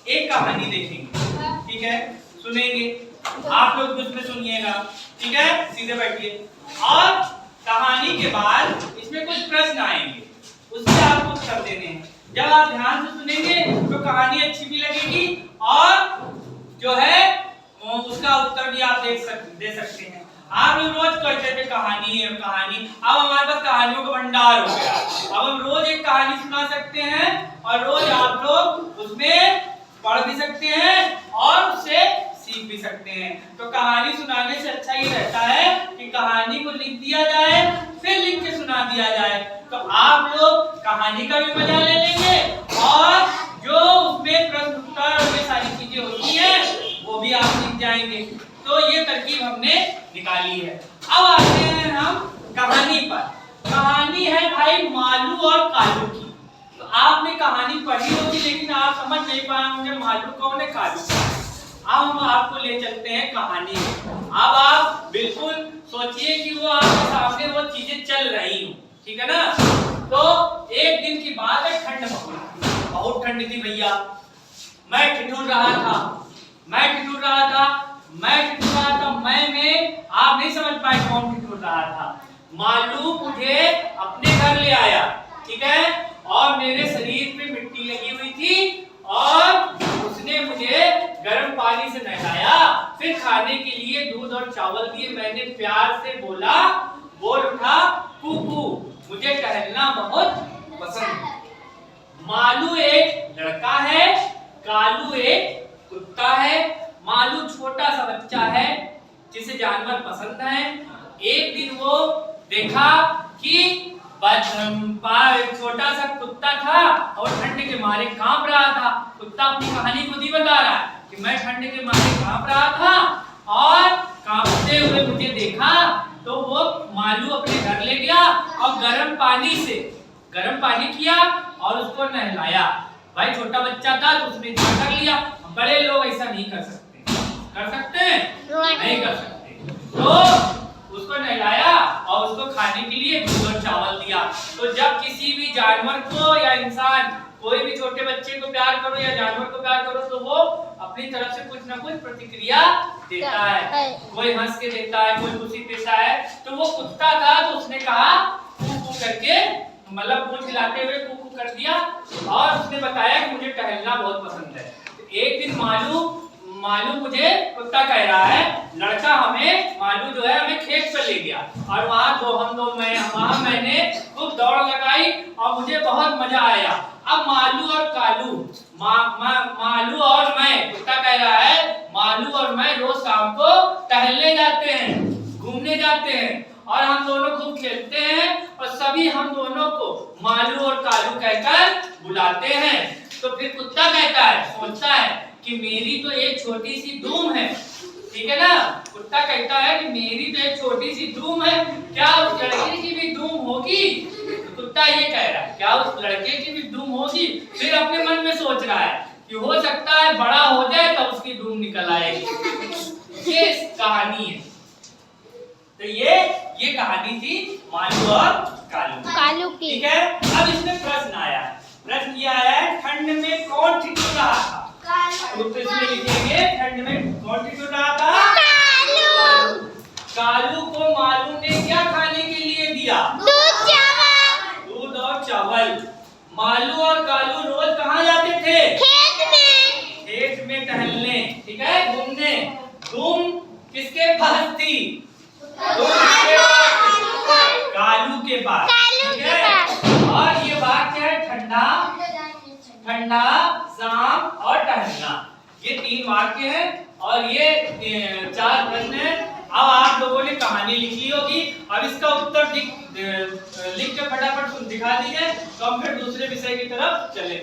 एक कहानी देखेंगे, ठीक है, सुनेंगे, आप लोग भी उसमें सुनिएगा, ठीक है, सीधे बैठिए। और कहानी के बाद इसमें कुछ प्रश्न आएंगे, उससे आपको उत्तर देने हैं। जब आप ध्यान से सुनेंगे तो कहानी अच्छी भी लगेगी और जो है उसका उत्तर भी आप दे सकते हैं। आप लोग रोज कहते थे कहानी है कहानी, अब हमारे पास कहानियों का भंडार हो गया। अब हम रोज एक कहानी सुना सकते हैं और रोज आप लोग उसमें पढ़ भी सकते हैं और उससे सीख भी सकते हैं। तो कहानी सुनाने से अच्छा ये रहता है कि कहानी को लिख दिया जाए, फिर लिख के सुना दिया जाए, तो आप लोग कहानी का भी मजा ले लेंगे और जो उसमें प्रश्न उत्तर और ये सारी चीजें होती हैं वो भी आप सीख जाएंगे। तो ये तरकीब हमने निकाली है। अब आते हैं हम कहानी पर। कहानी है भाई मालू और कालू की। तो आपने कहानी पढ़ी होगी लेकिन आप समझ नहीं पाए होंगे मालू कौन है कालू। अब हम आपको ले चलते हैं कहानी में। अब आप बिल्कुल सोचिए कि वो आपके सामने वो चीजें चल रही हो, ठीक है ना। तो एक दिन की बात है, ठंड बहुत ठंड थी भैया। मैं ठिठुर रहा था मैं में आप नहीं समझ पाए कौन ठिठुर रहा था। मालू मुझे अपने घर ले आया, ठीक है, और मेरे शरीर पे मिट्टी लगी हुई थी और उसने मुझे गर्म पानी से नहलाया, फिर खाने के लिए दूध और चावल दिए। मैंने प्यार से बोल उठा कुकू, मुझे टहलना बहुत पसंद है। मालू एक लड़का है, कालू एक कुत्ता है। मालू छोटा सा बच्चा है जिसे जानवर पसंद है। एक दिन वो देखा कि छोटा सा कुत्ता था और ठंड के मारे कांप रहा था। कुत्ता अपनी कहानी खुद ही बता रहा है कि मैं ठंड के मारे कांप रहा था और कांपते हुए मुझे देखा, तो वो मालू अपने घर ले गया और गर्म पानी किया और उसको नहलाया। भाई छोटा बच्चा था तो उसने इतना कर लिया, बड़े लोग ऐसा नहीं कर सकते। कर सकते हैं? नहीं कर सकते। तो उसको नहलाया और उसको खाने के लिए दूध और चावल दिया। तो जब किसी भी जानवर को या इंसान, कोई भी छोटे बच्चे को प्यार करो या जानवर को प्यार करो तो वो अपनी तरफ से कुछ ना कुछ प्रतिक्रिया देता है। कोई हंस के देता है, कोई खुशी देता है। तो वो कुत्ता था तो उसने कहा कू करके, मतलब पूंछ हिलाते हुए कू कर दिया और उसने बताया कि मुझे टहलना बहुत पसंद है। एक दिन मालू मुझे कुत्ता कह रहा है, लड़का मालू जो है हमें खेत पर ले गया और वहां मैंने खूब दौड़ लगाई और मुझे बहुत मजा आया। अब मालू और कालू, मालू और मैं, कुत्ता कह रहा है मालू और मैं रोज शाम को टहलने जाते हैं, घूमने जाते हैं और हम दोनों खूब खेलते हैं और सभी हम दोनों को मालू और कालू कहकर बुलाते हैं। तो फिर कुत्ता कहता है, सोचता है कि मेरी तो एक छोटी सी धूम है, ठीक है ना। कुत्ता कहता है कि मेरी तो एक छोटी सी धूम है, क्या उस लड़के की भी धूम होगी। तो कुत्ता ये कह रहा है क्या उस लड़के की भी धूम होगी। फिर अपने मन में सोच रहा है कि हो सकता है बड़ा हो जाए तो उसकी धूम निकल आएगी। ये कहानी है। तो ये कहानी थी मालू और कालू की, ठीक है। अब इसमें प्रश्न आया है, प्रश्न ये आया है ठंड में कौन ठिठुर रहा था। तो इसमें लिखेंगे ठंड में कौन ठिठुर रहा था। कालू को मालू ने क्या खाने के लिए दिया, दूध और चावल। मालू और कालू रोज कहाँ जाते थे, खेत में टहलने, ठीक है, घूमने। धूम किसके पास थी, कालू के पास, ठीक है। और ये बात क्या है, ठंडा, शाम और टहलना, ये 3 वाक्य हैं और ये 4 प्रश्न हैं। अब आप लोगों ने कहानी लिख ली होगी, अब इसका उत्तर लिख के फटाफट दिखा दीजिए तो हम फिर दूसरे विषय की तरफ चलें।